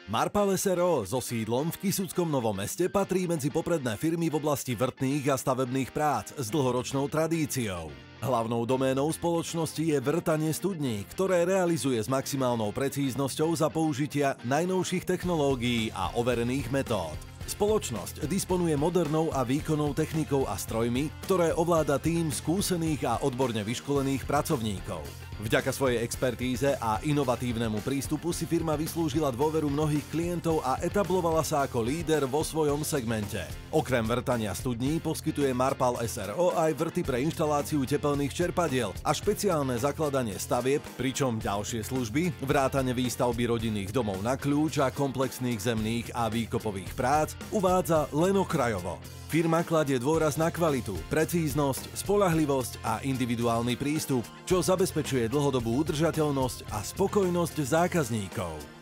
Marpal SRO so sídlom v Kysuckom Novom Meste patrí medzi popredné firmy v oblasti vrtných a stavebných prác s dlhoročnou tradíciou. Hlavnou doménou spoločnosti je vrtanie studní, ktoré realizuje s maximálnou precíznosťou za použitia najnovších technológií a overených metód. Spoločnosť disponuje modernou a výkonnou technikou a strojmi, ktoré ovláda tím skúsených a odborne vyškolených pracovníkov. Vďaka svojej expertíze a inovatívnemu prístupu si firma vyslúžila dôveru mnohých klientov a etablovala sa ako líder vo svojom segmente. Okrem vrtania studní poskytuje Marpal SRO aj vrty pre inštaláciu tepelných čerpadiel a špeciálne zakladanie stavieb, pričom ďalšie služby, vrátane výstavby rodinných domov na kľúč a komplexných zemných a výkopových prác uvádza len okrajovo. Firma kladie dôraz na kvalitu, precíznosť, spoľahlivosť a individuálny prístup, čo zabezpečuje dlhodobú udržateľnosť a spokojnosť zákazníkov.